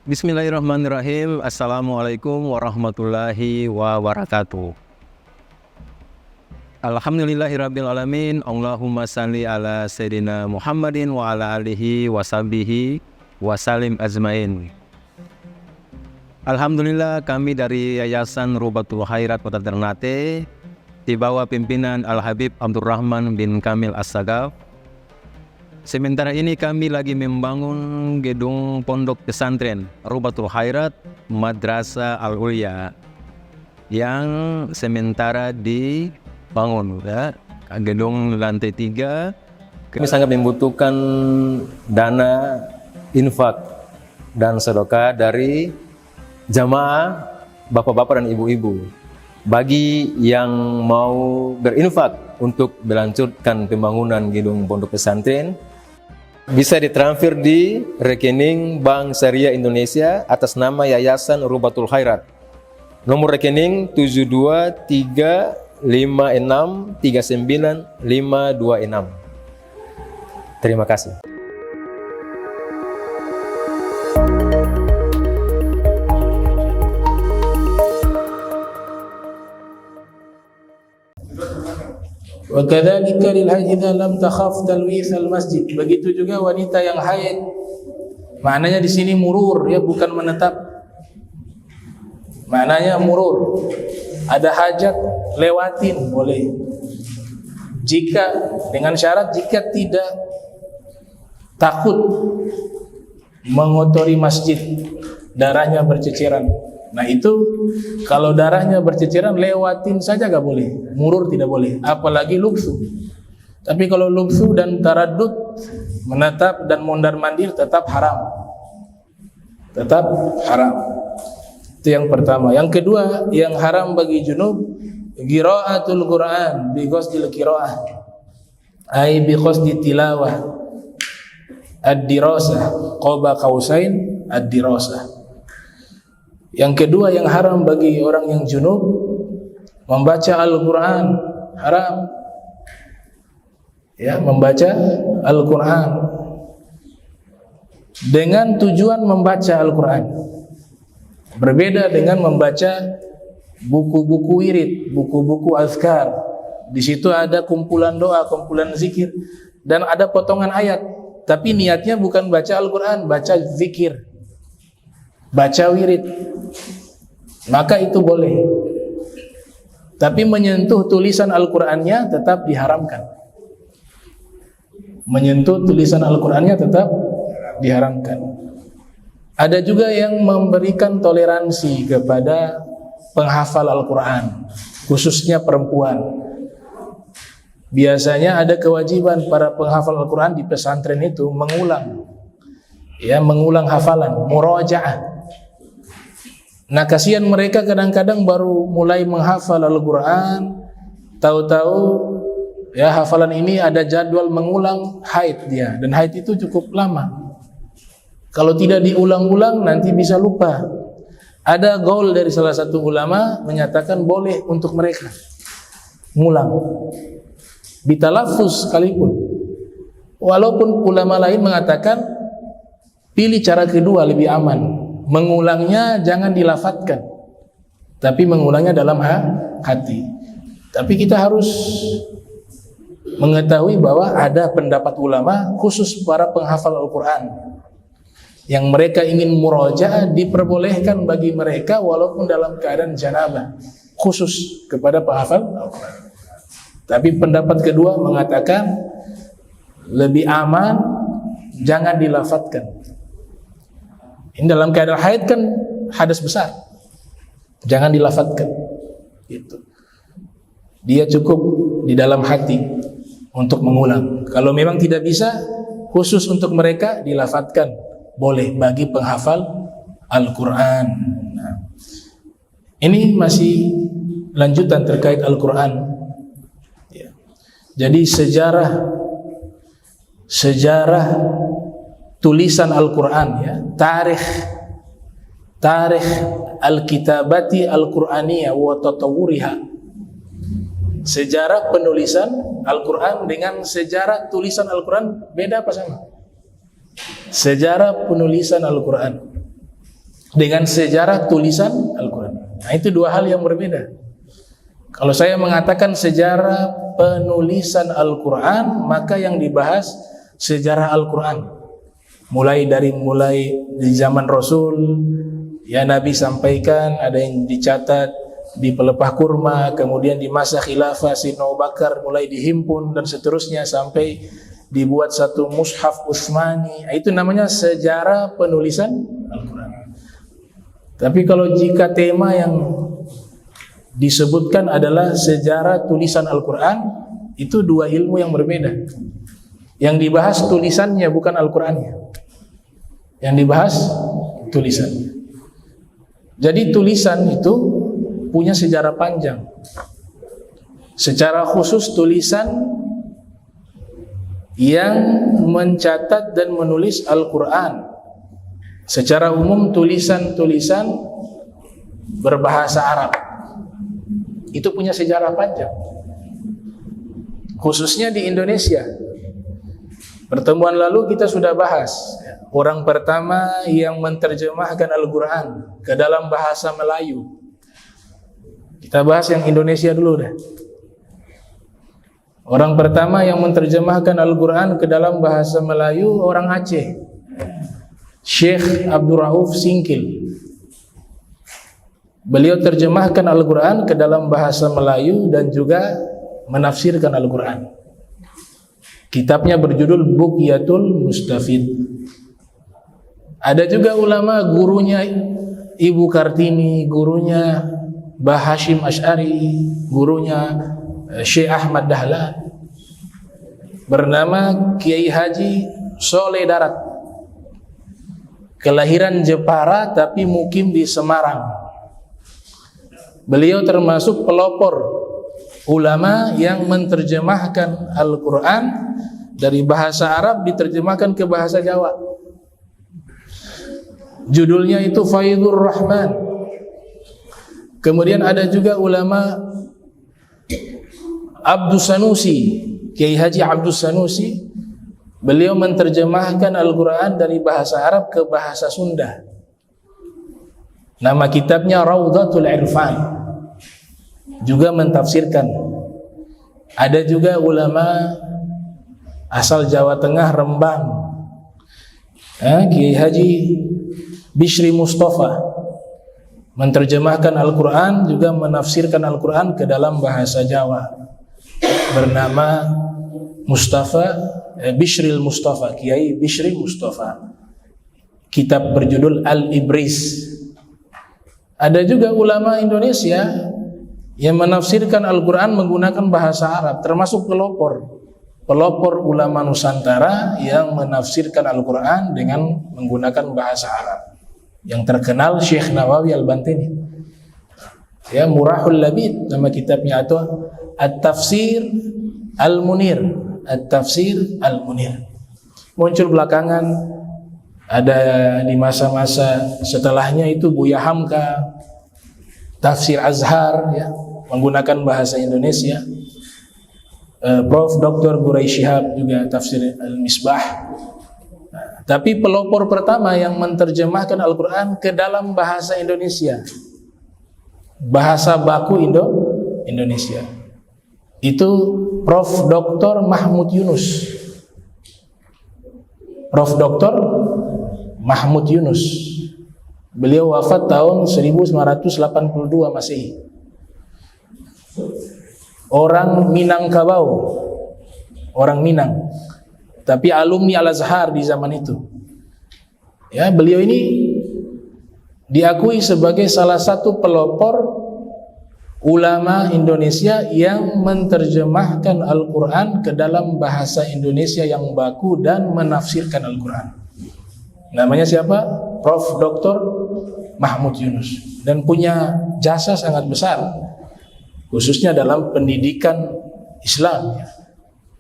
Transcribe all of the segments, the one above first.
Bismillahirrahmanirrahim. Assalamualaikum warahmatullahi wabarakatuh. Alhamdulillahirrabbilalamin. Allahumma salli ala Sayyidina Muhammadin wa ala alihi wa sahbihi wa salim azmain. Alhamdulillah, kami dari Yayasan Rubatul Khairat Kota Ternate di bawah pimpinan Al-Habib Abdurrahman bin Kamil As-Sagaf. Sementara ini kami lagi membangun gedung pondok pesantren Rubatul Khairat Madrasah Al-Ulya yang sementara dibangun, ya. Gedung lantai 3. Kami sangat membutuhkan dana infak dan sedekah dari jamaah bapak-bapak dan ibu-ibu. Bagi yang mau berinfak untuk melanjutkan pembangunan gedung pondok pesantren, bisa ditransfer di rekening Bank Syariah Indonesia atas nama Yayasan Rubatul Khairat. Nomor rekening 723563956. Terima kasih. Wa kadzalika lil haid idza lam takhaf talwith al masjid. Begitu juga wanita yang haid. Maknanya di sini murur, ya, bukan menetap. Maknanya murur. Ada hajat, lewatin boleh. Jika dengan syarat jika tidak takut mengotori masjid, darahnya berceceran. Nah itu kalau darahnya berceceran lewatin saja gak boleh, murur tidak boleh, apalagi luksu. Tapi kalau luksu dan taradud, menetap dan mondar mandir tetap haram, tetap haram. Itu yang pertama. Yang kedua, yang haram bagi junub qiraatul Quran bi qasdil qiraah, ai bi qasdi tilawah, ad-dirasah, qaba qausain ad-dirasah. Yang kedua yang haram bagi orang yang junub membaca Al-Quran, haram, ya, membaca Al-Quran dengan tujuan membaca Al-Quran. Berbeda dengan membaca buku-buku wirid, buku-buku azkar. Di situ ada kumpulan doa, kumpulan zikir, dan ada potongan ayat. Tapi niatnya bukan baca Al-Quran, baca zikir, baca wirid, maka itu boleh. Tapi menyentuh tulisan Al-Qur'annya tetap diharamkan. Menyentuh tulisan Al-Qur'annya tetap diharamkan. Ada juga yang memberikan toleransi kepada penghafal Al-Qur'an, khususnya perempuan. Biasanya ada kewajiban para penghafal Al-Qur'an di pesantren itu mengulang, ya, mengulang hafalan, murajaah. Nah, kasihan mereka kadang-kadang baru mulai menghafal Al-Quran, tahu-tahu, ya, hafalan ini ada jadwal mengulang haid dia, dan haid itu cukup lama. Kalau tidak diulang-ulang nanti bisa lupa. Ada gaul dari salah satu ulama menyatakan boleh untuk mereka ngulang, bitalaffuz sekalipun. Walaupun ulama lain mengatakan pilih cara kedua lebih aman. Mengulangnya jangan dilafatkan, tapi mengulangnya dalam hati. Tapi kita harus mengetahui bahwa ada pendapat ulama khusus para penghafal Al-Quran yang mereka ingin murajaah, diperbolehkan bagi mereka walaupun dalam keadaan janabah, khusus kepada penghafal Al-Quran. Tapi pendapat kedua mengatakan lebih aman, jangan dilafatkan. Ini dalam keadaan haid kan hadas besar, jangan dilafatkan. Gitu. Dia cukup di dalam hati untuk mengulang. Kalau memang tidak bisa, khusus untuk mereka dilafatkan, boleh bagi penghafal Al-Quran. Nah, ini masih lanjutan terkait Al-Quran. Ya. Jadi sejarah tulisan Al-Quran, ya, tarikh al-kitabati al-Qur'aniyah wa tatawuriha. Sejarah penulisan Al-Quran dengan sejarah tulisan Al-Quran beda apa sama? Sejarah penulisan Al-Quran. dengan sejarah tulisan Al-Quran. Nah, itu dua hal yang berbeda. Kalau saya mengatakan sejarah penulisan Al-Quran, maka yang dibahas sejarah Al-Quran. Mulai di zaman Rasul, ya Nabi sampaikan, ada yang dicatat di pelepah kurma, kemudian di masa khilafah Sayyidina Abu Bakar mulai dihimpun dan seterusnya sampai dibuat satu mushaf Utsmani. Itu namanya sejarah penulisan Al-Quran. Tapi kalau jika tema yang disebutkan adalah sejarah tulisan Al-Quran, itu dua ilmu yang berbeda. Yang dibahas tulisannya, bukan Al-Qurannya. Yang dibahas tulisannya. Jadi tulisan itu punya sejarah panjang. Secara khusus tulisan yang mencatat dan menulis Al-Quran. Secara umum tulisan-tulisan berbahasa Arab itu punya sejarah panjang, khususnya di Indonesia. Pertemuan lalu kita sudah bahas orang pertama yang menerjemahkan Al-Quran ke dalam bahasa Melayu. Kita bahas yang Indonesia dulu dah. Orang pertama yang menerjemahkan Al-Quran ke dalam bahasa Melayu orang Aceh, Syekh Abdul Rauf Singkil. Beliau terjemahkan Al-Quran ke dalam bahasa Melayu dan juga menafsirkan Al-Quran. Kitabnya berjudul Bughyatul Mustafid. Ada juga ulama, gurunya Ibu Kartini, gurunya Mbah Hashim Asy'ari, gurunya Syekh Ahmad Dahlan, bernama Kiai Haji Soleh Darat. Kelahiran Jepara tapi mukim di Semarang. Beliau termasuk pelopor ulama yang menerjemahkan Al-Quran dari bahasa Arab diterjemahkan ke bahasa Jawa. Judulnya itu Faidhur Rahman. Kemudian ada juga ulama Abdus Sanusi, Kiai Haji Abdus Sanusi. Beliau menerjemahkan Al-Quran dari bahasa Arab ke bahasa Sunda. Nama kitabnya Raudhatul Irfan. Juga mentafsirkan. Ada juga ulama asal Jawa Tengah, Rembang, Kiai Haji Bishri Mustafa, menerjemahkan Al-Quran juga menafsirkan Al-Quran ke dalam bahasa Jawa, bernama Bishril Mustafa, Kiai Bishri Mustafa. Kitab berjudul Al-Ibris. Ada juga ulama Indonesia yang menafsirkan Al-Quran menggunakan bahasa Arab, termasuk pelopor ulama Nusantara yang menafsirkan Al-Quran dengan menggunakan bahasa Arab. Yang terkenal Syekh Nawawi Al-Bantini, ya, Murahul Labid nama kitabnya, atau At-Tafsir Al-Munir. At-Tafsir Al-Munir muncul belakangan, ada di masa-masa setelahnya itu Buya Hamka, Tafsir Azhar, ya, menggunakan bahasa Indonesia. Prof. Dr. Burai Shihab juga Tafsir Al-Misbah. Tapi pelopor pertama yang menerjemahkan Al-Quran ke dalam bahasa Indonesia, bahasa baku Indonesia, itu Prof. Dr. Mahmud Yunus. Prof. Dr. Mahmud Yunus. Beliau wafat tahun 1982 Masehi. Orang Minangkabau, orang Minang, tapi alumni Al-Azhar di zaman itu. Ya, beliau ini diakui sebagai salah satu pelopor ulama Indonesia yang menerjemahkan Al-Quran ke dalam bahasa Indonesia yang baku dan menafsirkan Al-Quran. Namanya siapa? Prof. Dr. Mahmud Yunus, dan punya jasa sangat besar khususnya dalam pendidikan Islam.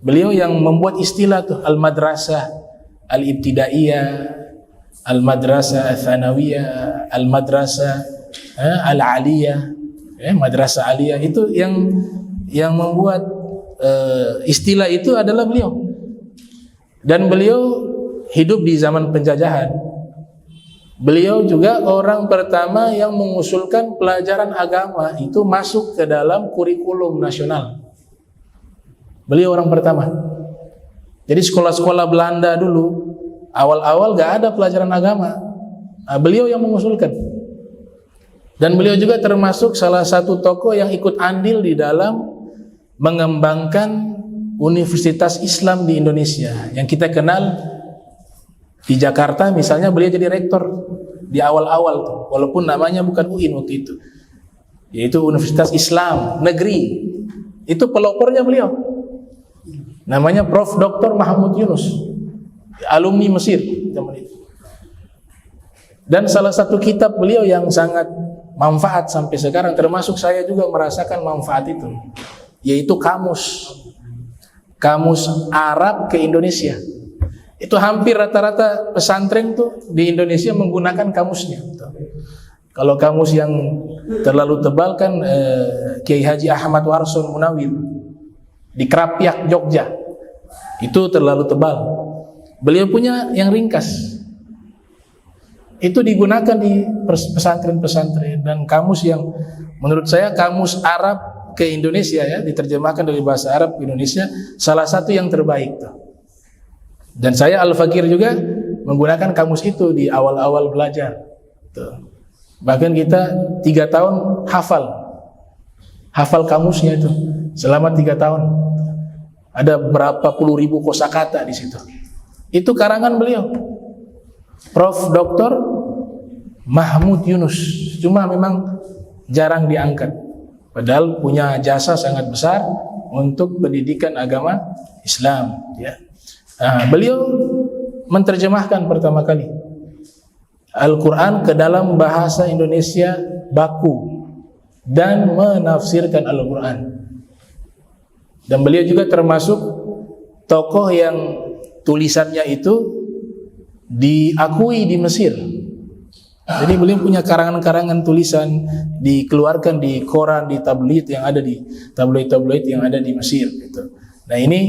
Beliau yang membuat istilah tuh Al-Madrasah Al-Ibtidaiyah, Al-Madrasah Al-Thanawiyah, Al-Madrasah Al-Aliyah, Madrasah Aliyah. Itu yang membuat istilah itu adalah beliau. Dan beliau hidup di zaman penjajahan. Beliau juga orang pertama yang mengusulkan pelajaran agama itu masuk ke dalam kurikulum nasional. Beliau orang pertama. Jadi sekolah-sekolah Belanda dulu awal-awal gak ada pelajaran agama. Nah, beliau yang mengusulkan. Dan beliau juga termasuk salah satu tokoh yang ikut andil di dalam mengembangkan Universitas Islam di Indonesia. Yang kita kenal di Jakarta misalnya, beliau jadi rektor di awal-awal tuh, walaupun namanya bukan UIN waktu itu, yaitu Universitas Islam Negeri. Itu pelopornya beliau, namanya Prof. Dr. Mahmud Yunus, alumni Mesir zaman itu. Dan salah satu kitab beliau yang sangat manfaat sampai sekarang, termasuk saya juga merasakan manfaat itu, yaitu Kamus Arab ke Indonesia. Itu hampir rata-rata pesantren tuh di Indonesia menggunakan kamusnya. Kalau kamus yang terlalu tebal kan Kiai Haji Ahmad Warson Munawir di Krapyak, Jogja, itu terlalu tebal. Beliau punya yang ringkas, itu digunakan di pesantren-pesantren. Dan kamus yang menurut saya kamus Arab ke Indonesia, ya, diterjemahkan dari bahasa Arab ke Indonesia, salah satu yang terbaik tuh. Dan saya Al-Fakir juga menggunakan kamus itu di awal-awal belajar tuh. Bahkan kita 3 tahun hafal kamusnya itu selama 3 tahun. Ada berapa puluh ribu kosakata di situ. Itu karangan beliau, Prof. Dr. Mahmud Yunus. Cuma memang jarang diangkat, padahal punya jasa sangat besar untuk pendidikan agama Islam, ya. Nah, beliau menerjemahkan pertama kali Al-Quran ke dalam bahasa Indonesia baku dan menafsirkan Al-Quran. Dan beliau juga termasuk tokoh yang tulisannya itu diakui di Mesir. Jadi beliau punya karangan-karangan tulisan dikeluarkan di koran, di tabloid yang ada di tabloid-tabloid yang ada di Mesir gitu. Nah, ini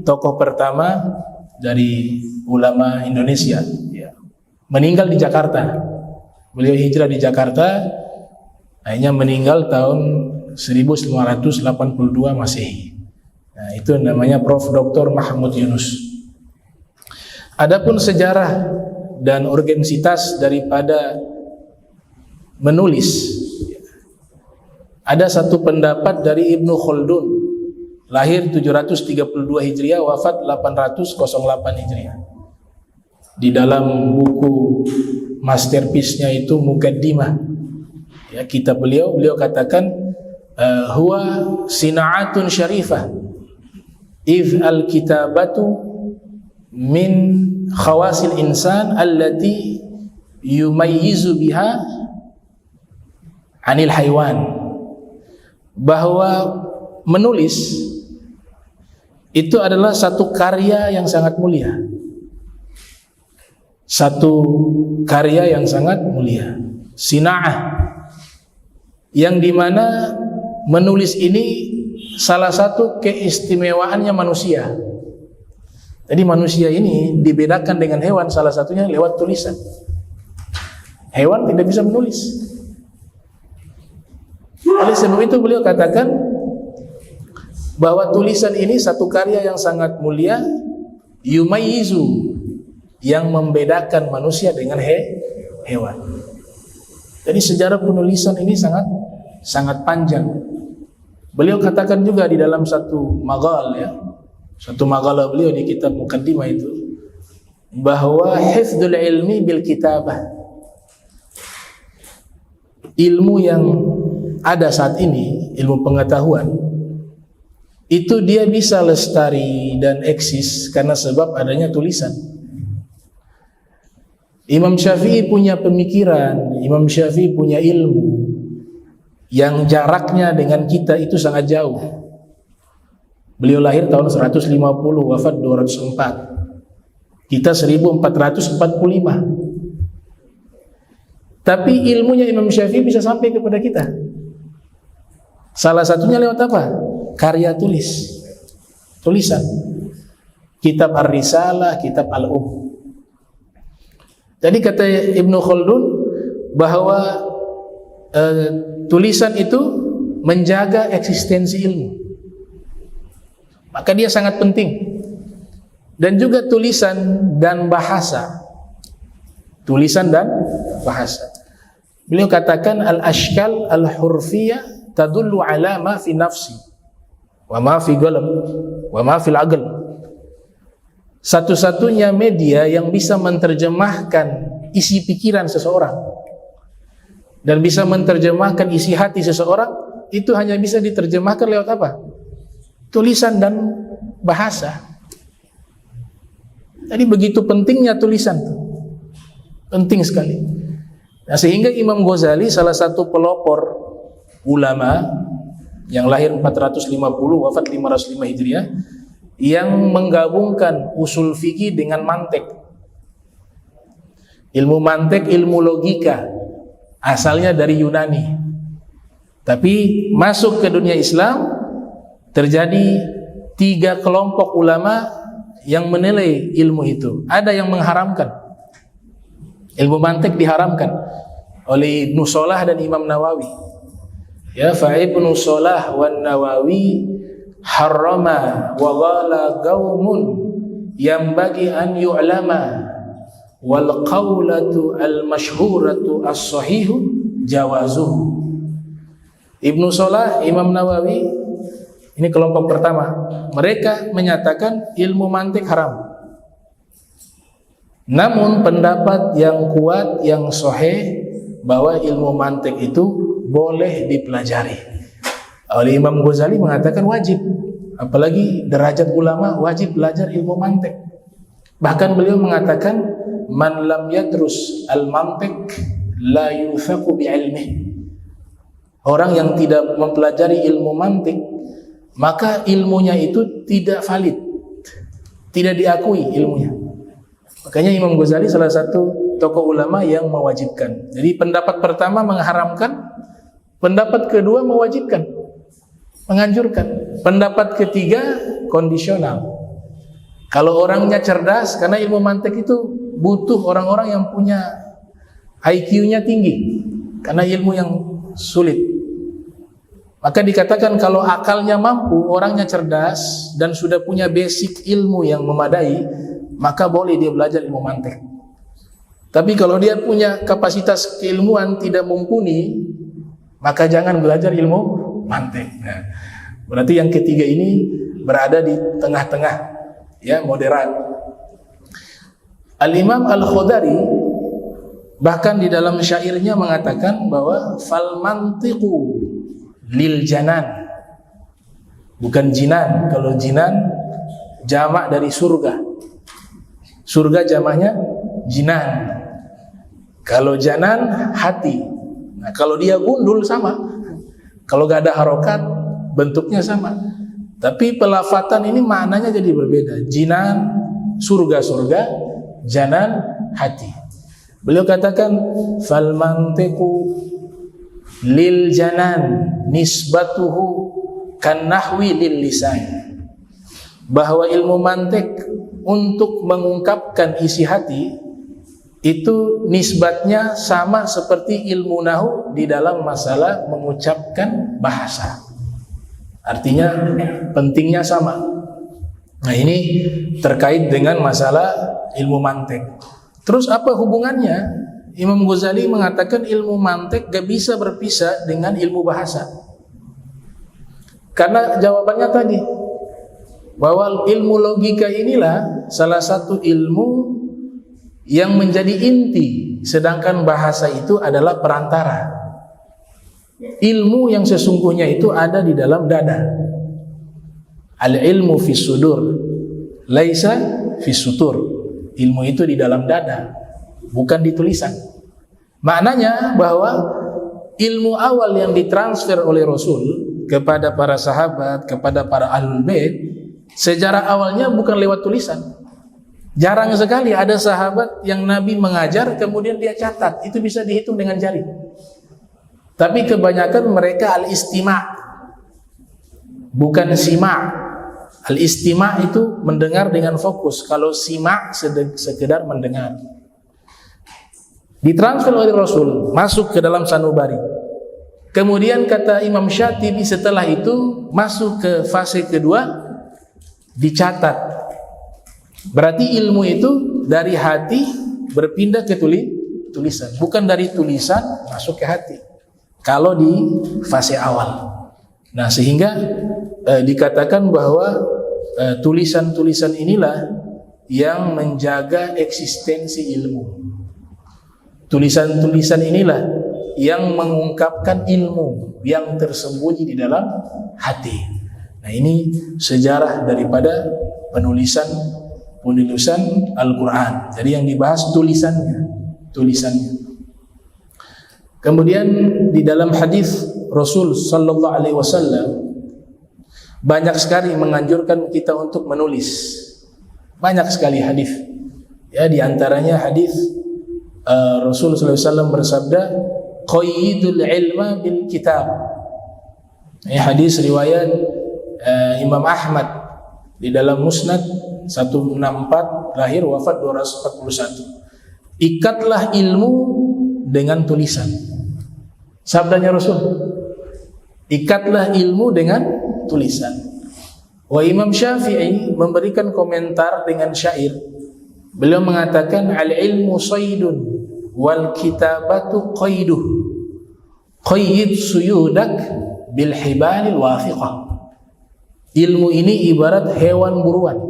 tokoh pertama dari ulama Indonesia, ya. Meninggal di Jakarta. Beliau hijrah di Jakarta, akhirnya meninggal tahun 1582 Masehi. Nah, itu namanya Prof. Dr. Mahmud Yunus. Adapun sejarah dan urgensitas daripada menulis, ada satu pendapat dari Ibnu Khaldun, lahir 732 Hijriah, wafat 808 Hijriah. Di dalam buku masterpiece-nya itu Muqaddimah, ya, kitab beliau katakan huwa sina'atun syarifah idh al-kitabatu min khawasil insan allati yumayyizu biha anil haywan. Bahwa menulis itu adalah satu karya yang sangat mulia. Satu karya yang sangat mulia, sina'ah, yang dimana menulis ini salah satu keistimewaannya manusia. Jadi manusia ini dibedakan dengan hewan salah satunya lewat tulisan. Hewan tidak bisa menulis. Oleh sebab itu beliau katakan bahwa tulisan ini satu karya yang sangat mulia, yumayyizu, yang membedakan manusia dengan hewan. Jadi sejarah penulisan ini sangat panjang. Beliau katakan juga di dalam satu maqal, ya, satu maqalah beliau di kitab Muqaddimah itu, bahwa hifdzul ilmi bil kitabah, ilmu yang ada saat ini, ilmu pengetahuan, itu dia bisa lestari dan eksis karena sebab adanya tulisan. Imam Syafi'i punya pemikiran, Imam Syafi'i punya ilmu yang jaraknya dengan kita itu sangat jauh. Beliau lahir tahun 150, wafat 204. Kita 1445. Tapi ilmunya Imam Syafi'i bisa sampai kepada kita. Salah satunya lewat apa? Karya tulisan. Kitab Ar-Risalah, kitab Al-Um. Jadi kata Ibnu Khaldun bahwa tulisan itu menjaga eksistensi ilmu. Maka dia sangat penting. Dan juga tulisan dan bahasa. Tulisan dan bahasa. Beliau katakan al-ashkal al-hurfiyah tadullu ala ma fi nafsi wa ma fi qalb wa ma fil aql. Satu-satunya media yang bisa menerjemahkan isi pikiran seseorang dan bisa menerjemahkan isi hati seseorang itu hanya bisa diterjemahkan lewat apa? Tulisan dan bahasa. Jadi begitu pentingnya tulisan, penting sekali. Nah, sehingga Imam Ghazali salah satu pelopor ulama yang lahir 450 wafat 505 Hijriah yang menggabungkan usul fikih dengan mantek. Ilmu mantek, ilmu logika asalnya dari Yunani. Tapi masuk ke dunia Islam terjadi 3 kelompok ulama yang menilai ilmu itu. Ada yang mengharamkan. Ilmu mantik diharamkan oleh Ibnu Salah dan Imam Nawawi. Ya, fa Ibnu Salah wan Nawawi harrama wa qala qaumun yambagi an yu'lama wal qaulatu al masyhuratu as-sahihu jawazuhu. Ibnu Salah, Imam Nawawi, ini kelompok pertama. Mereka menyatakan ilmu mantik haram. Namun pendapat yang kuat, yang sahih bahwa ilmu mantik itu boleh dipelajari. Oleh Imam Ghazali mengatakan wajib. Apalagi derajat ulama wajib belajar ilmu mantik. Bahkan beliau mengatakan man lam yadrus al-mantik la yufaqu bi'ilmih. Orang yang tidak mempelajari ilmu mantik maka ilmunya itu tidak valid, tidak diakui ilmunya. Makanya Imam Ghazali salah satu tokoh ulama yang mewajibkan. Jadi pendapat pertama mengharamkan, pendapat kedua mewajibkan, menganjurkan. Pendapat ketiga kondisional. Kalau orangnya cerdas, karena ilmu mantik itu butuh orang-orang yang punya IQ-nya tinggi, karena ilmu yang sulit. Maka dikatakan kalau akalnya mampu, orangnya cerdas dan sudah punya basic ilmu yang memadai, maka boleh dia belajar ilmu mantik. Tapi kalau dia punya kapasitas keilmuan tidak mumpuni, maka jangan belajar ilmu mantik. Nah, berarti yang ketiga ini berada di tengah-tengah, ya, moderat. Al-Imam Al-Khudari bahkan di dalam syairnya mengatakan bahwa fal mantiqu lil janan, bukan jinan. Kalau jinan jamak dari surga, surga jamaknya jinan. Kalau janan hati. Nah, kalau dia gundul sama, kalau gak ada harokat bentuknya sama, tapi pelafatan ini maknanya jadi berbeda. Jinan surga-surga, janan hati. Beliau katakan fal mantiqu lil janan nisbatuhu kan nahwi lil lisan, bahwa ilmu mantik untuk mengungkapkan isi hati itu nisbatnya sama seperti ilmu nahu di dalam masalah mengucapkan bahasa. Artinya pentingnya sama. Nah, ini terkait dengan masalah ilmu mantik. Terus apa hubungannya? Imam Ghazali mengatakan ilmu mantik gak bisa berpisah dengan ilmu bahasa. Karena jawabannya tadi, bahwa ilmu logika inilah salah satu ilmu yang menjadi inti, sedangkan bahasa itu adalah perantara. Ilmu yang sesungguhnya itu ada di dalam dada. Al-ilmu fis sudur, laisa fis sutur. Ilmu itu di dalam dada, bukan di tulisan. Maknanya bahwa ilmu awal yang ditransfer oleh Rasul kepada para sahabat, kepada para ahlul bait, sejarah awalnya bukan lewat tulisan. Jarang sekali ada sahabat yang Nabi mengajar kemudian dia catat, itu bisa dihitung dengan jari. Tapi kebanyakan mereka al-istima', bukan sima'. Al-istima' itu mendengar dengan fokus. Kalau sima' sekedar mendengar. ditransfer oleh Rasul, masuk ke dalam sanubari. Kemudian kata Imam Syatibi, setelah itu masuk ke fase kedua, dicatat. Berarti ilmu itu dari hati berpindah ke tulisan, bukan dari tulisan masuk ke hati kalau di fase awal. Nah, sehingga dikatakan bahwa tulisan-tulisan inilah yang menjaga eksistensi ilmu. Tulisan-tulisan inilah yang mengungkapkan ilmu yang tersembunyi di dalam hati. Nah, ini sejarah daripada penulisan Al-Quran. Jadi yang dibahas tulisannya. Kemudian di dalam hadis Rasul sallallahu alaihi wasallam banyak sekali menganjurkan kita untuk menulis. Banyak sekali hadis. Ya, di antaranya hadis Rasul sallallahu alaihi wasallam bersabda, "Qayyidul ilma bil kitab." Ini hadis riwayat Imam Ahmad di dalam Musnad 164, lahir wafat 241. Ikatlah ilmu dengan tulisan. Sabdanya Rasul, ikatlah ilmu dengan tulisan. Wa Imam Syafi'i memberikan komentar dengan syair. Beliau mengatakan, al-ilmu saydun wal kitabatu qayduh. Qayyid suyudak bil hibalil wafiqah. Ilmu ini ibarat hewan buruan.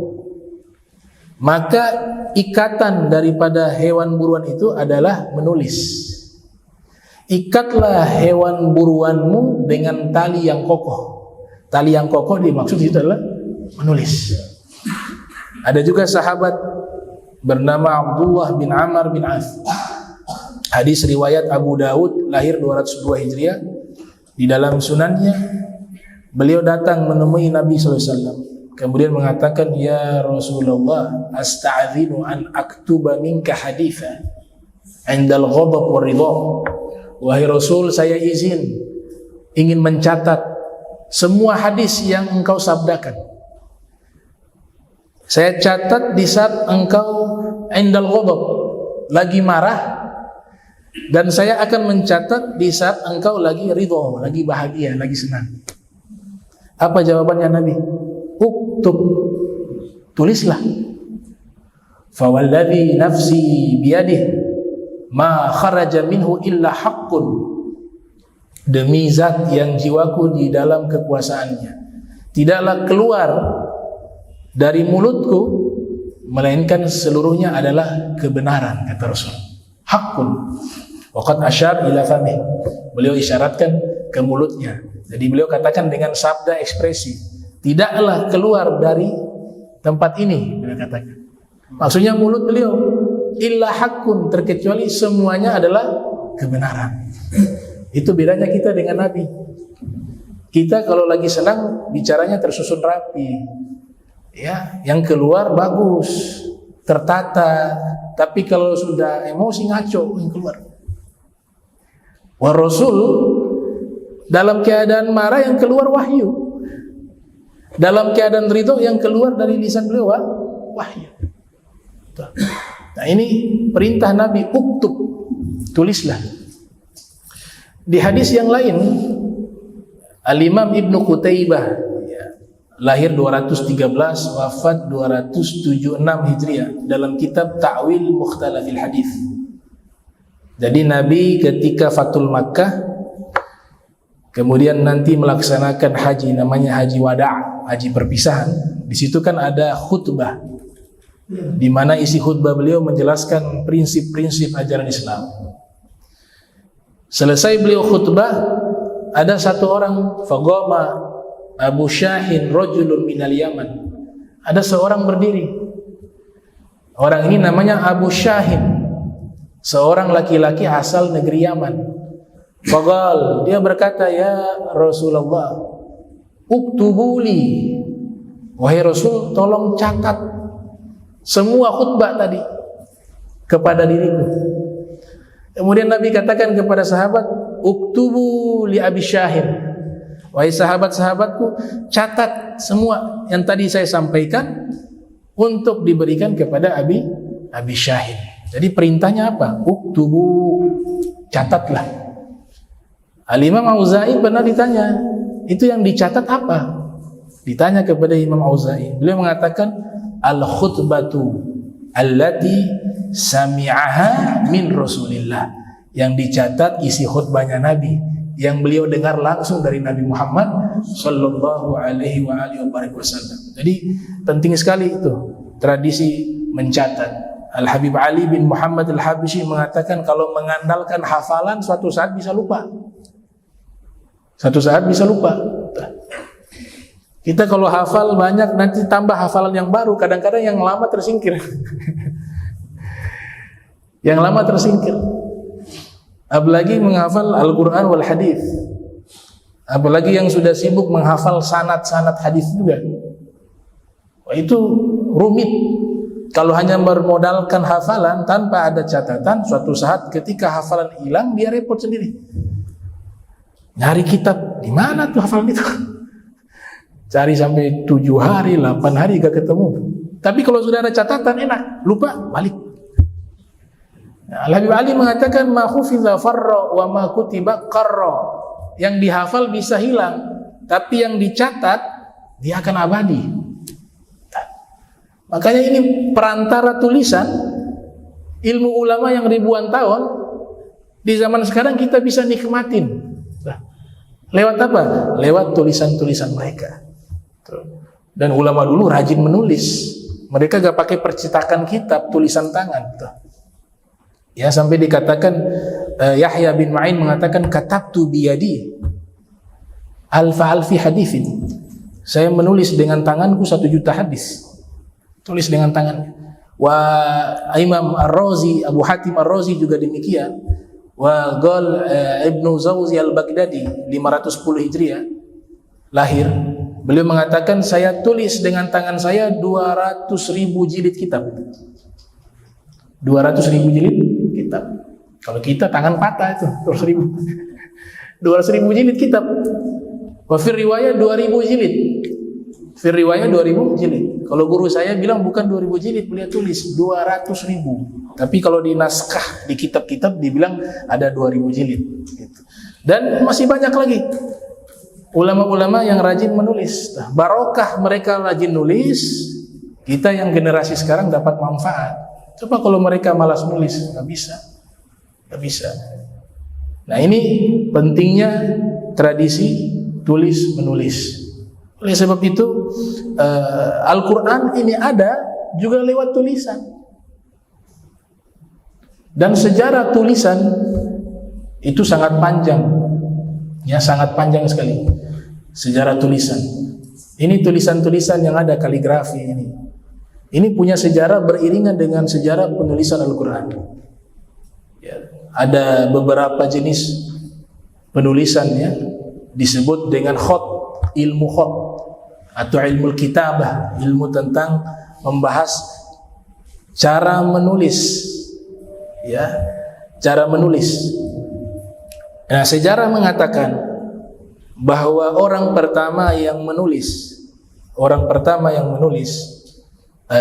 Maka ikatan daripada hewan buruan itu adalah menulis. Ikatlah hewan buruanmu dengan tali yang kokoh. Tali yang kokoh dimaksud itu adalah menulis. Ada juga sahabat bernama Abdullah bin Amr bin Auf. Hadis riwayat Abu Daud, lahir 202 Hijriah. Di dalam sunannya, beliau datang menemui Nabi SAW. Kemudian mengatakan, ya Rasulullah, asta'adzinu an aktuba minka haditha indal ghadab wa ridha. Wahai Rasul, saya izin ingin mencatat semua hadis yang engkau sabdakan. Saya catat di saat engkau indal ghadab, lagi marah, dan saya akan mencatat di saat engkau lagi ridha, lagi bahagia, lagi senang. Apa jawabannya Nabi? Uktub, tulislah. Fawalladhi nafsi biyadih ma kharaja minhu illa haqqun. Demi zat yang jiwaku di dalam kekuasaannya, tidaklah keluar dari mulutku melainkan seluruhnya adalah kebenaran, kata Rasul. Haqqun. Waqad asyar ila famih. Beliau isyaratkan ke mulutnya. Jadi beliau katakan dengan sabda ekspresi, tidaklah keluar dari tempat ini, beliau katakan. Maksudnya mulut beliau, illa haqqun, terkecuali semuanya adalah kebenaran. Itu bedanya kita dengan Nabi. Kita kalau lagi senang bicaranya tersusun rapi, ya, yang keluar bagus, tertata. Tapi kalau sudah emosi ngaco yang keluar. Wa Rasul dalam keadaan marah yang keluar wahyu, dalam keadaan ridho yang keluar dari lisan beliau wahyu. Nah, ini perintah Nabi, uktub, tulislah. Di hadis yang lain, Al-Imam Ibnu Qutaibah, lahir 213, wafat 276 Hijriah, dalam kitab Ta'wil Mukhtalafil Hadis. Jadi Nabi ketika Fathul Makkah, kemudian nanti melaksanakan haji, namanya haji wada', haji perpisahan. Di situ kan ada khutbah, di mana isi khutbah beliau menjelaskan prinsip-prinsip ajaran Islam. Selesai beliau khutbah, ada satu orang, faqama Abu Syahin rajulun minal Yaman. Ada seorang berdiri. Orang ini namanya Abu Syahin, seorang laki-laki asal negeri Yaman. Faqal, dia berkata, ya Rasulullah, uktubuli, wahai Rasul, tolong catat semua khutbah tadi kepada diriku. Kemudian Nabi katakan kepada sahabat, uktubu li Abi Syahin, wahai sahabat-sahabatku, catat semua yang tadi saya sampaikan untuk diberikan kepada Abi Syahin. Jadi perintahnya apa? Uktubu, catatlah. Al-Imam Auza'i pernah ditanya, itu yang dicatat apa? Ditanya kepada Imam Auza'i. Beliau mengatakan, al-khutbatu allati sami'aha min Rasulillah. Yang dicatat isi khutbahnya Nabi, yang beliau dengar langsung dari Nabi Muhammad sallallahu alaihi wasallam. Jadi penting sekali itu tradisi mencatat. Al-Habib Ali bin Muhammad Al-Habsyi mengatakan kalau mengandalkan hafalan suatu saat bisa lupa. Suatu saat bisa lupa. Kita kalau hafal banyak nanti tambah hafalan yang baru, kadang-kadang yang lama tersingkir. Yang lama tersingkir. Apalagi menghafal Al-Quran wal Hadis. Apalagi yang sudah sibuk menghafal sanad-sanad hadis juga. Wah, itu rumit. Kalau hanya bermodalkan hafalan tanpa ada catatan, suatu saat ketika hafalan hilang dia repot sendiri. Nyari kitab, di mana tuh hafalan itu? Cari sampai 7 hari, 8 hari gak ketemu. Tapi kalau sudah ada catatan enak, lupa balik. Al-Habib Ali mengatakan ma hufiza farra wa ma kutiba qarra. Yang dihafal bisa hilang, tapi yang dicatat dia akan abadi. Makanya ini perantara tulisan ilmu ulama yang ribuan tahun di zaman sekarang kita bisa nikmatin. Lewat apa? Lewat tulisan-tulisan mereka. Dan ulama dulu rajin menulis. Mereka gak pakai percetakan kitab, tulisan tangan. Ya, sampai dikatakan Yahya bin Ma'in mengatakan katabtu biyadi alfi hadithin. Saya menulis dengan tanganku 1 juta hadis. Tulis dengan tangan. Wa Imam Ar-Razi, Abu Hatim Ar-Razi juga demikian. Wa qal Ibnu Zawzi Al-Baghdadi 510 Hijriah lahir. Beliau mengatakan saya tulis dengan tangan saya 200.000 jilid kitab. 200.000 jilid kitab. Kalau kita tangan patah itu 200.000 jilid kitab. Wa fi riwayah 2.000 jilid. Fi riwayah 2.000 jilid. Kalau guru saya bilang bukan 2.000 jilid, beliau tulis 200.000. Tapi kalau di naskah di kitab-kitab dibilang ada 2.000 jilid gitu. Dan masih banyak lagi ulama-ulama yang rajin menulis. Barokah mereka rajin nulis, kita yang generasi sekarang dapat manfaat. Coba kalau mereka malas nulis, nggak bisa. Nah, ini pentingnya tradisi tulis menulis. Oleh sebab itu Al-Quran ini ada juga lewat tulisan. Dan sejarah tulisan itu sangat panjang. Ya, sangat panjang sekali. Sejarah tulisan. Ini tulisan-tulisan yang ada kaligrafi ini. Ini punya sejarah beriringan dengan sejarah penulisan Al-Quran. Ya, ada beberapa jenis penulisan ya, disebut dengan khot, ilmu khot atau ilmu kitabah, ilmu tentang membahas cara menulis. Ya, cara menulis. Nah, sejarah mengatakan bahwa orang pertama yang menulis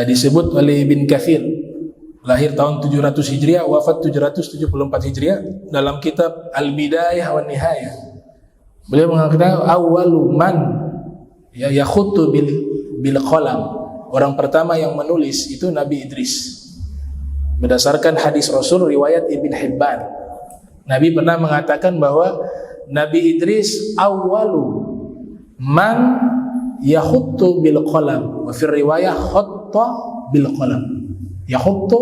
disebut oleh Ibn Katsir, lahir tahun 700 Hijriah, wafat 774 Hijriah, dalam kitab Al-Bidayah wa Nihayah. Beliau mengatakan awwalu man yakhuttu bil qalam. Orang pertama yang menulis itu Nabi Idris. Berdasarkan hadis Rasul riwayat Ibn Hibban, Nabi pernah mengatakan bahwa Nabi Idris awwalu man yakhuttu bil qalam, wa fi riwayah khatta bil qalam. Yakhuttu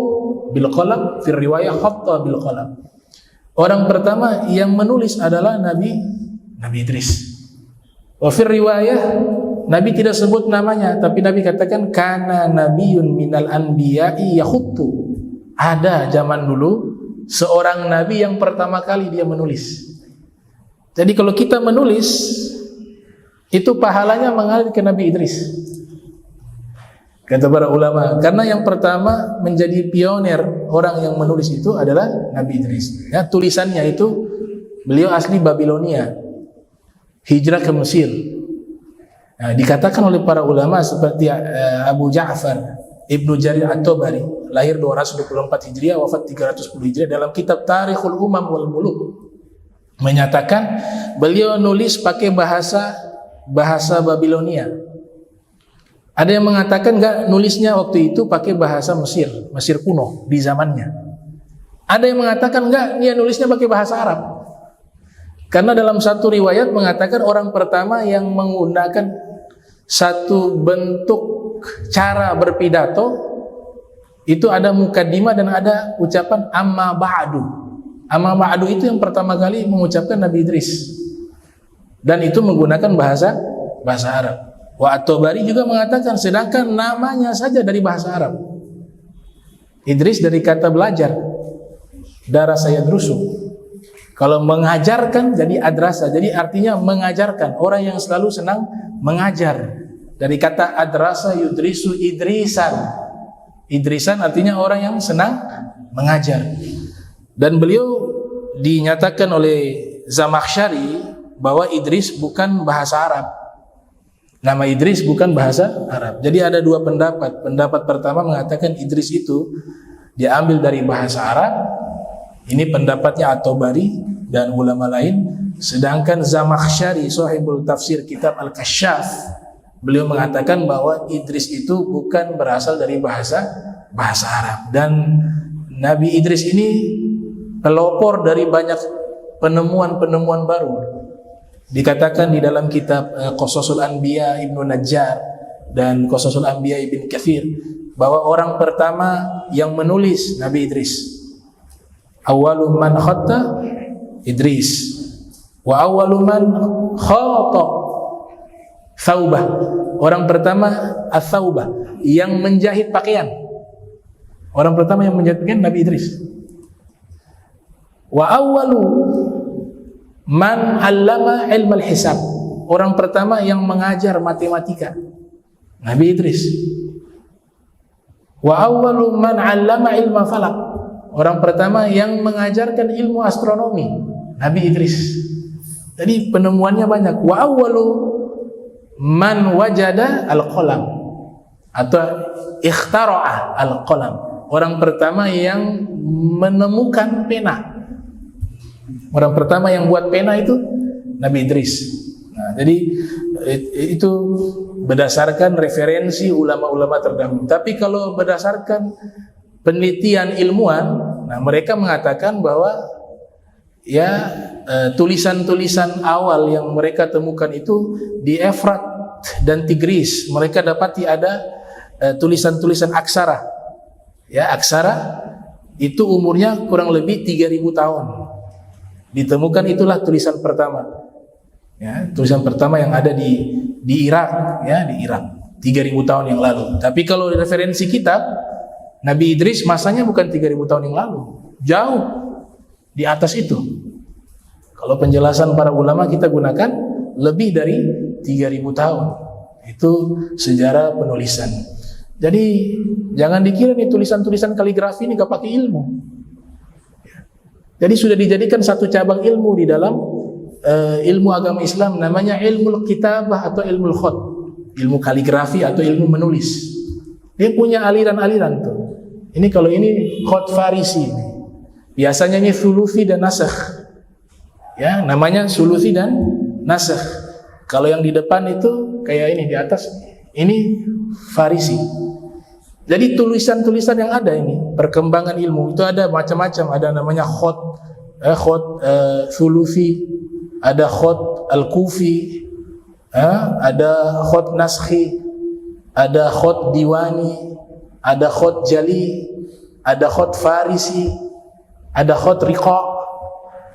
bil qalam, fi riwayah khatta bil qalam. Orang pertama yang menulis adalah Nabi Idris. Wa fi riwayah Nabi tidak sebut namanya, tapi Nabi katakan kana nabiyyun minal anbiya'i yakhuttu. Ada zaman dulu seorang nabi yang pertama kali dia menulis. Jadi kalau kita menulis itu pahalanya mengalir ke Nabi Idris, kata para ulama, karena yang pertama menjadi pionir orang yang menulis itu adalah Nabi Idris. Ya, tulisannya itu beliau asli Babilonia, hijrah ke Mesir. Nah, dikatakan oleh para ulama seperti Abu Ja'far Ibnu Jarir At-Tabari, lahir 224 Hijriah, wafat 310 Hijriah, dalam kitab Tarikhul Umam wal Muluk menyatakan beliau nulis pakai bahasa Babilonia. Ada yang mengatakan enggak, nulisnya waktu itu pakai bahasa Mesir kuno di zamannya. Ada yang mengatakan enggak, dia nulisnya pakai bahasa Arab. Karena dalam satu riwayat mengatakan orang pertama yang menggunakan satu bentuk cara berpidato itu ada mukaddimah dan ada ucapan amma ba'du. Amma ba'du itu yang pertama kali mengucapkan Nabi Idris, dan itu menggunakan bahasa Arab. Wa At-Tabari juga mengatakan sedangkan namanya saja dari bahasa Arab. Idris dari kata belajar, darasa yadrusu. Kalau mengajarkan jadi adrasa, jadi artinya mengajarkan, orang yang selalu senang mengajar. Dari kata adrasa yudrisu idrisan. Idrisan artinya orang yang senang mengajar. Dan beliau dinyatakan oleh Zamakhsyari bahwa Idris bukan bahasa Arab. Nama Idris bukan bahasa Arab. Jadi ada dua pendapat. Pendapat pertama mengatakan Idris itu diambil dari bahasa Arab. Ini pendapatnya At-Tabari dan ulama lain. Sedangkan Zamakhsyari, sahibul tafsir kitab Al-Kasyaf, beliau mengatakan bahwa Idris itu bukan berasal dari bahasa Arab. Dan Nabi Idris ini pelopor dari banyak penemuan-penemuan baru. Dikatakan di dalam kitab Qasasul Anbiya Ibnu Najjar dan Qasasul Anbiya Ibn Katsir bahwa orang pertama yang menulis Nabi Idris. Awwalu man khatta Idris wa awwalu man khata Thawbah. Orang pertama Ats-Thawbah, yang menjahit pakaian. Orang pertama yang menjahit pakaian Nabi Idris. Wa awwalu man 'allama ilmal hisab. Orang pertama yang mengajar matematika Nabi Idris. Wa awwalu man 'allama ilma falak. Orang pertama yang mengajarkan ilmu astronomi Nabi Idris. Jadi penemuannya banyak. Wa awwalu man wajada al-qalam atau ikhtara'a al-qalam. Orang pertama yang menemukan pena. Orang pertama yang buat pena itu Nabi Idris. Nah, jadi itu berdasarkan referensi ulama-ulama terdahulu. Tapi kalau berdasarkan penelitian ilmuwan, nah mereka mengatakan bahwa tulisan-tulisan awal yang mereka temukan itu di Efrat dan Tigris. Mereka dapati ada tulisan-tulisan aksara. Ya, aksara itu umurnya kurang lebih 3000 tahun. Ditemukan, itulah tulisan pertama. Ya, tulisan pertama yang ada di Irak, ya, di Irak 3000 tahun yang lalu. Tapi kalau referensi kitab, Nabi Idris masanya bukan 3000 tahun yang lalu, jauh di atas itu. Kalau penjelasan para ulama kita gunakan lebih dari 3000 tahun. Itu sejarah penulisan. Jadi jangan dikira nih tulisan-tulisan kaligrafi ini gak pakai ilmu. Jadi sudah dijadikan satu cabang ilmu di dalam ilmu agama Islam, namanya ilmu kitabah atau ilmu khat, ilmu kaligrafi atau ilmu menulis. Dia punya aliran-aliran tuh. Ini kalau ini khat Farisi ini. Biasanya ini sulusi dan nasakh. Ya, namanya sulusi dan nasakh. Kalau yang di depan itu kayak ini di atas, ini Farisi. Jadi tulisan-tulisan yang ada ini, perkembangan ilmu itu ada macam-macam. Ada namanya khat sulusi, ada khat al-Kufi, ada khat naskhi, ada khat diwani, ada khat jali, ada khat Farisi, ada khat riqa.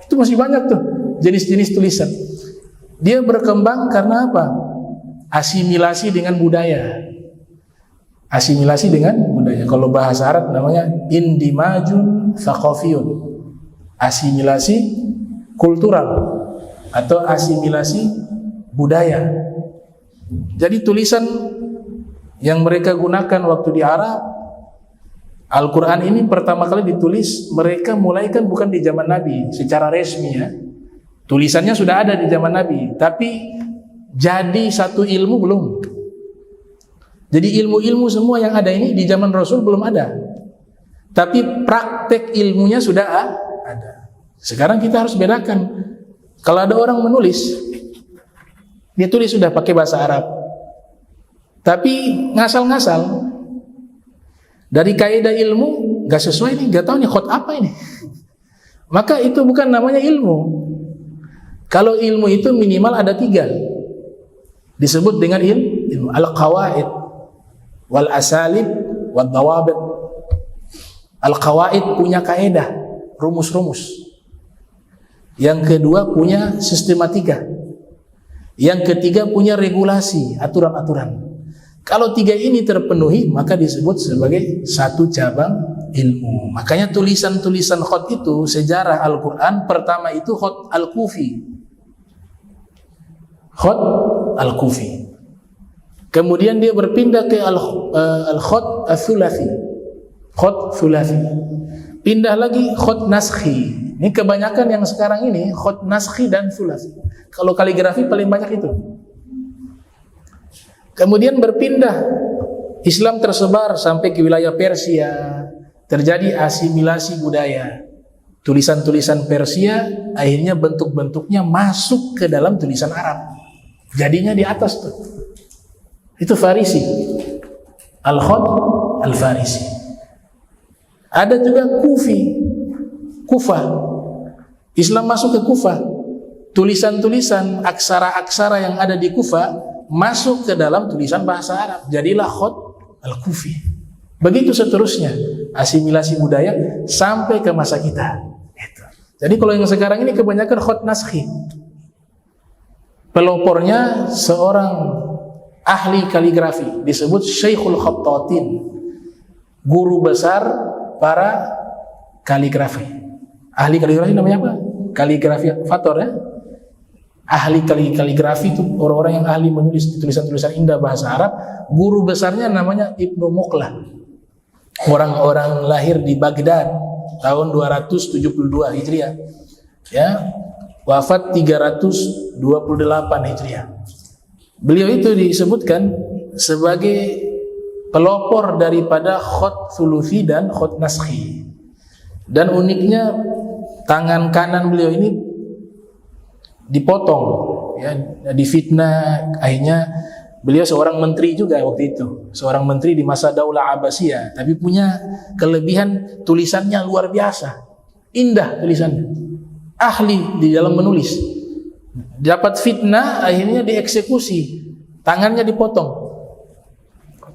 Itu masih banyak tuh jenis-jenis tulisan. Dia berkembang karena apa? Asimilasi dengan budaya. Asimilasi dengan budaya. Kalau bahasa Arab namanya indimajun thaqafiyun. Asimilasi kultural atau asimilasi budaya. Jadi tulisan yang mereka gunakan waktu di Arab, Al-Quran ini pertama kali ditulis, mereka mulai kan bukan di zaman Nabi secara resmi ya. Tulisannya sudah ada di zaman Nabi, tapi jadi satu ilmu belum. Jadi ilmu-ilmu semua yang ada ini di zaman Rasul belum ada. Tapi praktek ilmunya sudah ada. Sekarang kita harus bedakan. Kalau ada orang menulis, dia tulis sudah pakai bahasa Arab, tapi ngasal-ngasal. Dari kaidah ilmu gak sesuai nih, gak tahu nih khot apa ini. Maka itu bukan namanya ilmu. Kalau ilmu itu minimal ada 3. Disebut dengan ilmu al-qawaid wal asalib wal dawabit. Al-qawaid punya kaidah, rumus-rumus. Yang kedua punya sistematika. Yang ketiga punya regulasi, aturan-aturan. Kalau 3 ini terpenuhi, maka disebut sebagai satu cabang ilmu. Makanya tulisan-tulisan khot itu, sejarah Al-Quran, pertama itu khot Al-Kufi. Khot Al-Kufi. Kemudian dia berpindah ke Al-Khot Al-Thulathi. Khot Thulathi. Pindah lagi khot Naskhi. Ini kebanyakan yang sekarang ini khot Naskhi dan Thulathi. Kalau kaligrafi paling banyak itu. Kemudian berpindah, Islam tersebar sampai ke wilayah Persia, terjadi asimilasi budaya. Tulisan-tulisan Persia akhirnya bentuk-bentuknya masuk ke dalam tulisan Arab. Jadinya di atas tuh. Itu Farisi. Al-Khot Al-Farisi. Ada juga Kufi, Kufah. Islam masuk ke Kufah. Tulisan-tulisan aksara-aksara yang ada di Kufah masuk ke dalam tulisan bahasa Arab. Jadilah Khot Al-Kufi. Begitu seterusnya, asimilasi budaya sampai ke masa kita. Gitu. Jadi kalau yang sekarang ini kebanyakan Khot Naskhi. Pelopornya seorang ahli kaligrafi, disebut Syekhul Khattatin, guru besar para kaligrafi. Ahli kaligrafi namanya apa? Kaligrafi fator ya. Ahli kaligrafi itu orang-orang yang ahli menulis tulisan-tulisan indah bahasa Arab. Guru besarnya namanya Ibnu Muqlah. Orang-orang lahir di Baghdad tahun 272 Hijriah. Ya, wafat 328 Hijriah. Beliau itu disebutkan sebagai pelopor daripada khot thuluthi dan khot naskhi. Dan uniknya tangan kanan beliau ini dipotong, ya, difitnah. Akhirnya beliau seorang menteri juga waktu itu, seorang menteri di masa Daulah Abbasiyah, tapi punya kelebihan tulisannya luar biasa, indah tulisannya, ahli di dalam menulis. Dapat fitnah, akhirnya dieksekusi, tangannya dipotong,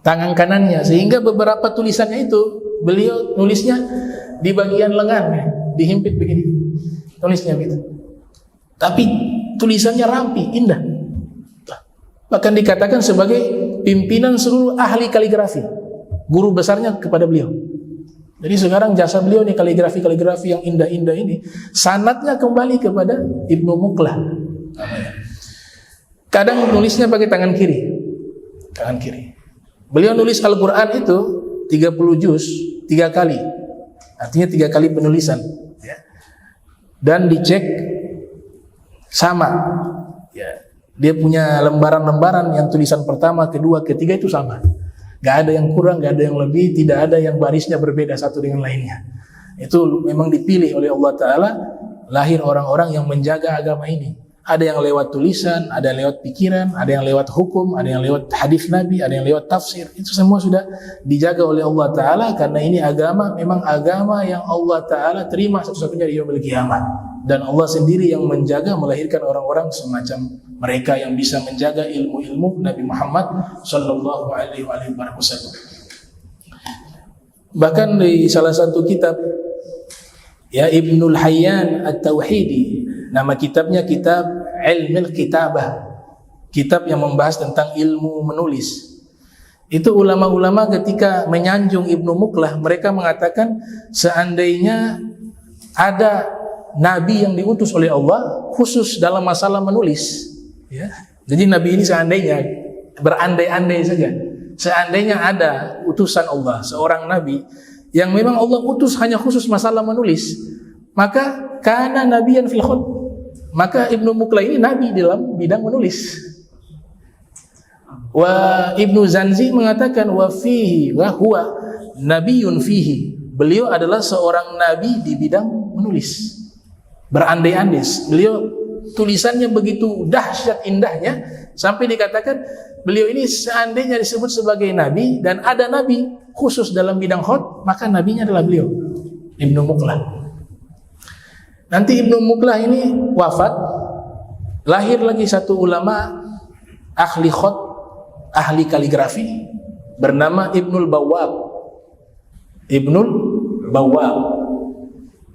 tangan kanannya, sehingga beberapa tulisannya itu beliau nulisnya di bagian lengan, dihimpit begini, tulisnya gitu. Tapi tulisannya rapi, indah. Bahkan dikatakan sebagai pimpinan seluruh ahli kaligrafi. Guru besarnya kepada beliau. Jadi sekarang jasa beliau nih kaligrafi yang indah-indah ini, sanadnya kembali kepada Ibnu Muqlah. Kadang nulisnya pakai tangan kiri. Tangan kiri. Beliau nulis Al-Quran itu 30 juz 3 kali. Artinya 3 kali penulisan. Dan dicek sama, ya. Dia punya lembaran-lembaran yang tulisan pertama, kedua, ketiga itu sama. Gak ada yang kurang, gak ada yang lebih, tidak ada yang barisnya berbeda satu dengan lainnya. Itu memang dipilih oleh Allah Ta'ala, lahir orang-orang yang menjaga agama ini. Ada yang lewat tulisan, ada yang lewat pikiran, ada yang lewat hukum, ada yang lewat hadis Nabi, ada yang lewat tafsir. Itu semua sudah dijaga oleh Allah Ta'ala, karena ini agama, memang agama yang Allah Ta'ala terima satu-satunya di yaumil qiyamah. Dan Allah sendiri yang menjaga, melahirkan orang-orang semacam mereka yang bisa menjaga ilmu-ilmu Nabi Muhammad sallallahu alaihi wasallam. Bahkan di salah satu kitab, ya, Ibnul Hayyan At-Tauhidi, nama kitabnya kitab Ilmul Kitabah, kitab yang membahas tentang ilmu menulis. Itu ulama-ulama ketika menyanjung Ibnu Muqlah, mereka mengatakan seandainya ada Nabi yang diutus oleh Allah khusus dalam masalah menulis, ya. Jadi Nabi ini seandainya, berandai-andai saja, seandainya ada utusan Allah, seorang Nabi yang memang Allah utus hanya khusus masalah menulis, maka kana nabiyan fil khut, maka Ibnu Muqlah ini Nabi dalam bidang menulis. Wa Ibnu Zanzi mengatakan wa fihi wa huwa nabiyyun fihi. Beliau adalah seorang nabi di bidang menulis. Berandai-andai. Beliau tulisannya begitu dahsyat indahnya sampai dikatakan beliau ini seandainya disebut sebagai nabi dan ada nabi khusus dalam bidang khat, maka nabinya adalah beliau, Ibnu Muqlah. Nanti Ibnu Muqlah ini wafat, lahir lagi satu ulama ahli khat, ahli kaligrafi bernama Ibnul Bawwab. Ibnul Bawwab.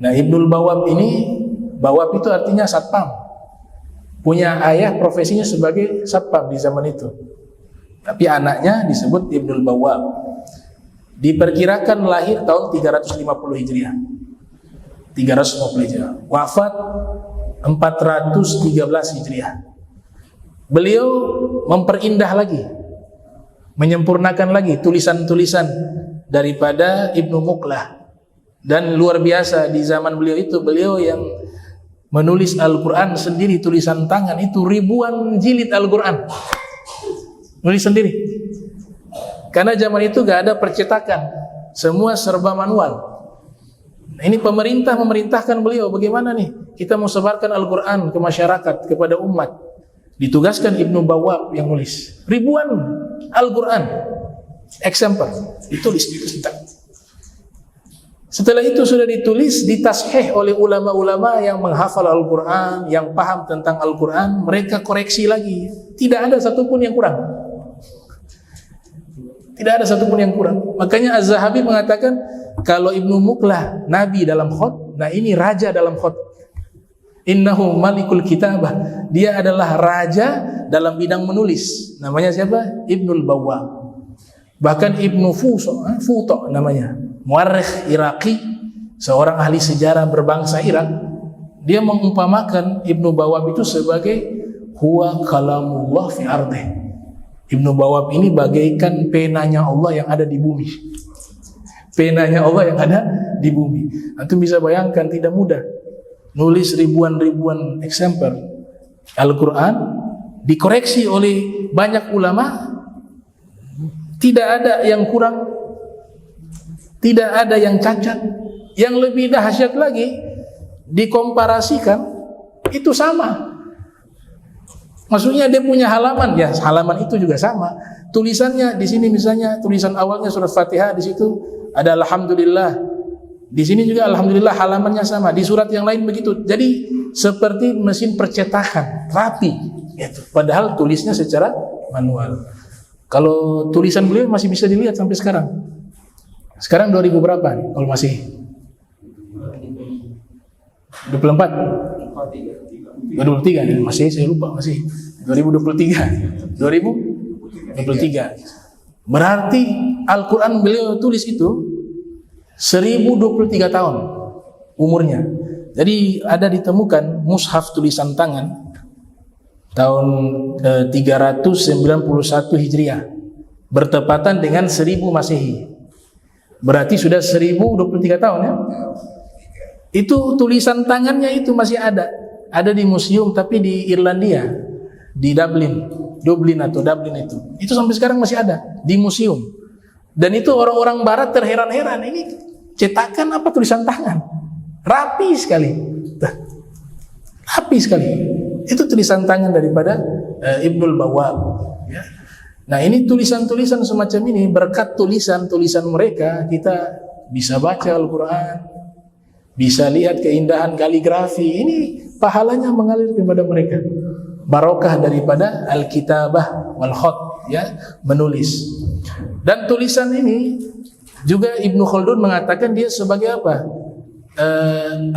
Nah, Ibnul Bawwab ini, Bawwab itu artinya satpam. Punya ayah profesinya sebagai satpam di zaman itu. Tapi anaknya disebut Ibnul Bawwab. Diperkirakan lahir tahun 350 Hijriah. 350 Hijriah. Wafat 413 Hijriah. Beliau memperindah lagi, menyempurnakan lagi tulisan-tulisan daripada Ibnu Muqlah. Dan luar biasa di zaman beliau itu, beliau yang menulis Al-Quran sendiri, tulisan tangan itu ribuan jilid Al-Quran, nulis sendiri. Karena zaman itu gak ada percetakan, semua serba manual. Nah, ini pemerintah memerintahkan beliau, bagaimana nih kita mau sebarkan Al-Quran ke masyarakat, kepada umat. Ditugaskan Ibnu Bawwab yang nulis ribuan Al-Quran eksemplar, ditulis. Setelah itu sudah ditulis, ditasheh oleh ulama-ulama yang menghafal Al-Quran, yang paham tentang Al-Quran. Mereka koreksi lagi, tidak ada satupun yang kurang. Tidak ada satupun yang kurang. Makanya Az-Zahabi mengatakan kalau Ibnu Muqlah nabi dalam khat, nah ini raja dalam khat. Innahu malikul kitabah. Dia adalah raja dalam bidang menulis. Namanya siapa? Ibnul Bawwab. Bahkan Ibnu Futo namanya, muarikh Iraqi, seorang ahli sejarah berbangsa Irak. Dia mengumpamakan Ibnu Bawwab itu sebagai huwa kalamullah fi ardih. Ibnu Bawwab ini bagaikan penanya Allah yang ada di bumi. Penanya Allah yang ada di bumi. Antum bisa bayangkan, tidak mudah. Nulis ribuan-ribuan eksemplar Al-Quran, dikoreksi oleh banyak ulama, tidak ada yang kurang, tidak ada yang cacat. Yang lebih dahsyat lagi, dikomparasikan, itu sama. Maksudnya dia punya halaman, ya halaman itu juga sama. Tulisannya di sini misalnya tulisan awalnya surat Fatihah, di situ ada alhamdulillah. Di sini juga alhamdulillah halamannya sama. Di surat yang lain begitu. Jadi seperti mesin percetakan, rapi. Gitu. Padahal tulisnya secara manual. Kalau tulisan beliau masih bisa dilihat sampai sekarang. Sekarang 2000 berapa nih? Kalau masih 24? 2023 nih, masih saya lupa, masih 2023. 2023. Berarti Al-Quran beliau tulis itu 1023 tahun umurnya. Jadi ada ditemukan mushaf tulisan tangan tahun 391 Hijriah bertepatan dengan 1000 Masehi. Berarti sudah 1023 tahun ya. Itu tulisan tangannya itu masih ada. Ada di museum tapi di Irlandia, di Dublin atau Dublin itu. Itu sampai sekarang masih ada di museum. Dan itu orang-orang barat terheran-heran, ini cetakan apa tulisan tangan? Rapi sekali. Rapi sekali. Itu tulisan tangan daripada Ibnul Bawwab ya. Nah, ini tulisan-tulisan semacam ini, berkat tulisan-tulisan mereka kita bisa baca Al-Quran, bisa lihat keindahan kaligrafi. Ini pahalanya mengalir kepada mereka. Barokah daripada al-kitabah wal khat ya, menulis. Dan tulisan ini juga Ibnu Khaldun mengatakan dia sebagai apa?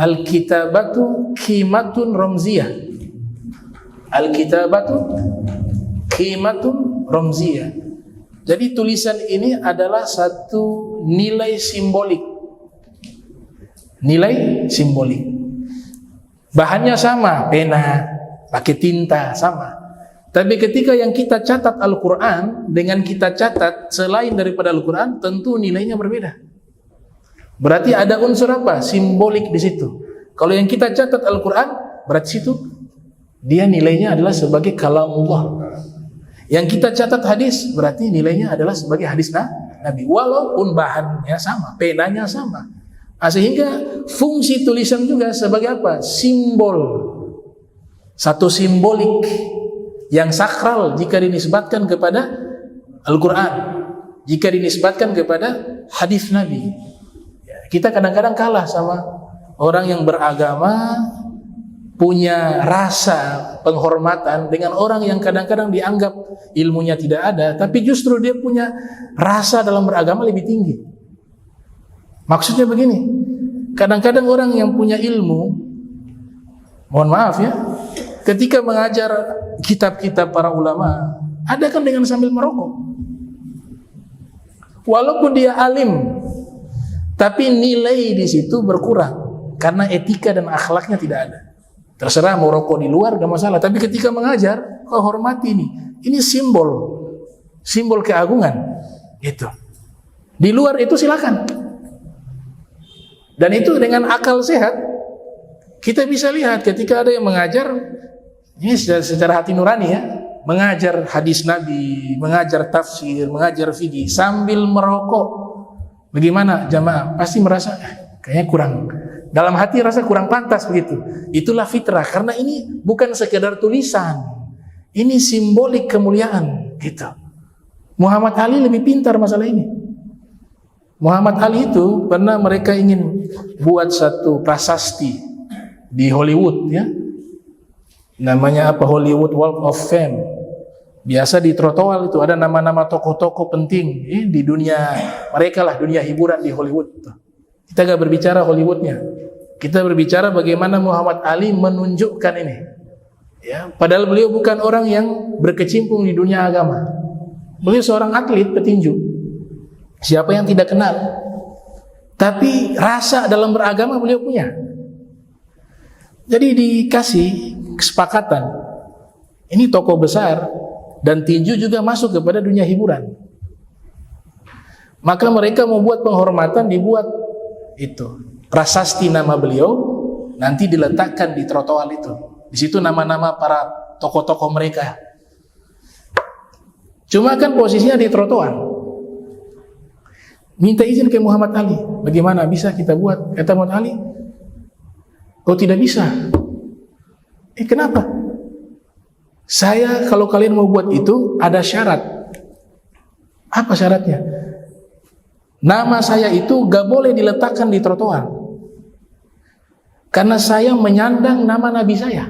Al-kitabatu qimatun ramziyah. Al-kitabatu qimatun ramziyah. Jadi tulisan ini adalah satu nilai simbolik. Nilai simbolik. Bahannya sama, pena, pakai tinta sama. Tapi ketika yang kita catat Al-Quran dengan kita catat selain daripada Al-Quran, tentu nilainya berbeda. Berarti ada unsur apa? Simbolik di situ. Kalau yang kita catat Al-Quran, berarti situ dia nilainya adalah sebagai kalamullah. Yang kita catat hadis berarti nilainya adalah sebagai hadis Nabi, walaupun bahannya sama, penanya sama. Sehingga fungsi tulisan juga sebagai apa? Simbol. Satu simbolik yang sakral jika dinisbatkan kepada Al-Quran, jika dinisbatkan kepada hadis Nabi. Kita kadang-kadang kalah sama orang yang beragama, punya rasa penghormatan dengan orang yang kadang-kadang dianggap ilmunya tidak ada, tapi justru dia punya rasa dalam beragama lebih tinggi. Maksudnya begini, kadang-kadang orang yang punya ilmu, mohon maaf ya, ketika mengajar kitab-kitab para ulama, ada kan dengan sambil merokok. Walaupun dia alim, tapi nilai di situ berkurang karena etika dan akhlaknya tidak ada. Terserah mau rokok di luar gak masalah, tapi ketika mengajar kau hormati ini. Ini simbol keagungan gitu. Di luar itu silakan. Dan itu dengan akal sehat kita bisa lihat ketika ada yang mengajar ini secara hati nurani ya, mengajar hadis Nabi, mengajar tafsir, mengajar fikih sambil merokok. Bagaimana jamaah? Pasti merasa kayaknya kurang. Dalam hati rasa kurang pantas begitu. Itulah fitrah, karena ini bukan sekedar tulisan. Ini simbolik kemuliaan gitu. Muhammad Ali lebih pintar masalah ini. Muhammad Ali itu pernah mereka ingin buat satu prasasti di Hollywood ya. Namanya apa? Hollywood Walk of Fame. Biasa di trotoar itu ada nama-nama tokoh-tokoh penting di dunia mereka lah, dunia hiburan di Hollywood. Kita gak berbicara Hollywoodnya, kita berbicara bagaimana Muhammad Ali menunjukkan ini. Ya, padahal beliau bukan orang yang berkecimpung di dunia agama. Beliau seorang atlet petinju. Siapa yang tidak kenal? Tapi rasa dalam beragama beliau punya. Jadi dikasih kesepakatan. Ini tokoh besar dan tinju juga masuk kepada dunia hiburan. Maka mereka membuat penghormatan, dibuat itu prasasti nama beliau, nanti diletakkan di trotoar itu. Di situ nama-nama para tokoh-tokoh mereka. Cuma kan posisinya di trotoar. Minta izin ke Muhammad Ali. Bagaimana bisa kita buat? Kata Muhammad Ali, oh tidak bisa. Kenapa? Saya kalau kalian mau buat itu ada syarat. Apa syaratnya? Nama saya itu gak boleh diletakkan di trotoar, karena saya menyandang nama Nabi saya.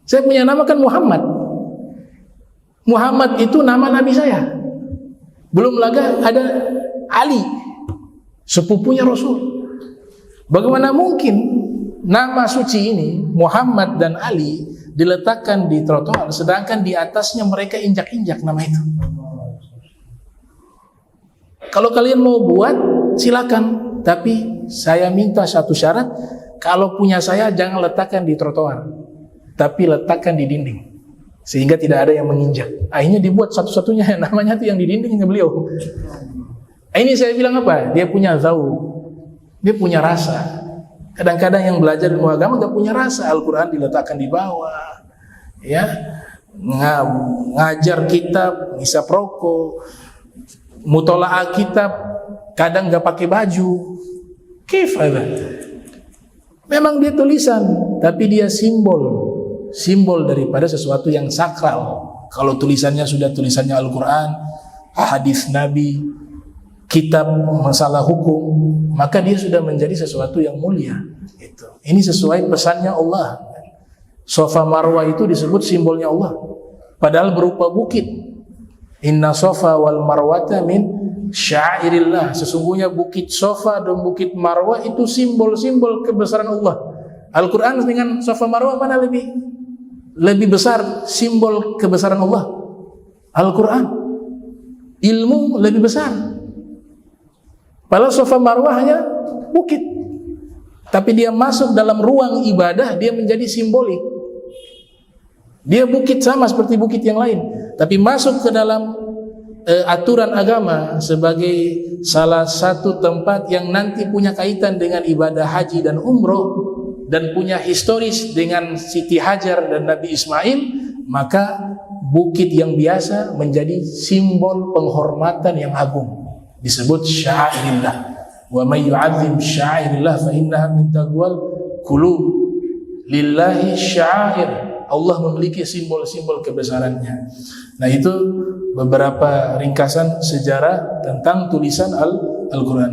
Saya punya nama kan Muhammad. Muhammad itu nama Nabi saya. Belum lagi ada Ali, sepupunya Rasul. Bagaimana mungkin nama suci ini Muhammad dan Ali diletakkan di trotoar, sedangkan di atasnya mereka injak-injak nama itu. Kalau kalian mau buat silakan, tapi saya minta satu syarat, kalau punya saya jangan letakkan di trotoar, tapi letakkan di dinding, sehingga tidak ada yang menginjak. Akhirnya dibuat satu-satunya namanya itu yang di dindingnya beliau. Ini saya bilang apa? Dia punya zauq, dia punya rasa. Kadang-kadang yang belajar ilmu agama gak punya rasa. Al-Quran diletakkan di bawah, ya, ngajar kitab, ngisap rokok, mutola'ah kitab, kadang gak pakai baju. Kif ada. Memang dia tulisan, tapi dia simbol daripada sesuatu yang sakral. Kalau tulisannya sudah tulisannya Al-Quran, hadis Nabi, kitab masalah hukum, maka dia sudah menjadi sesuatu yang mulia. Ini sesuai pesannya Allah. Safa Marwah itu disebut simbolnya Allah, padahal berupa bukit. Inna Safa wal Marwata min syairillah. Sesungguhnya bukit Safa dan bukit Marwah itu simbol-simbol kebesaran Allah. Al-Quran dengan Safa Marwah mana lebih besar simbol kebesaran Allah? Al-Quran. Ilmu lebih besar. Padahal Safa Marwah hanya bukit, tapi dia masuk dalam ruang ibadah, dia menjadi simbolik. Dia bukit sama seperti bukit yang lain, tapi masuk ke dalam aturan agama sebagai salah satu tempat yang nanti punya kaitan dengan ibadah haji dan umroh, dan punya historis dengan Siti Hajar dan Nabi Ismail, maka bukit yang biasa menjadi simbol penghormatan yang agung, disebut syairillah. Wa may yu'azzim syairillah fa innaha min taqwal qulub. Lillahi syair. Allah memiliki simbol-simbol kebesarannya. Nah, itu beberapa ringkasan sejarah tentang tulisan Al-Quran.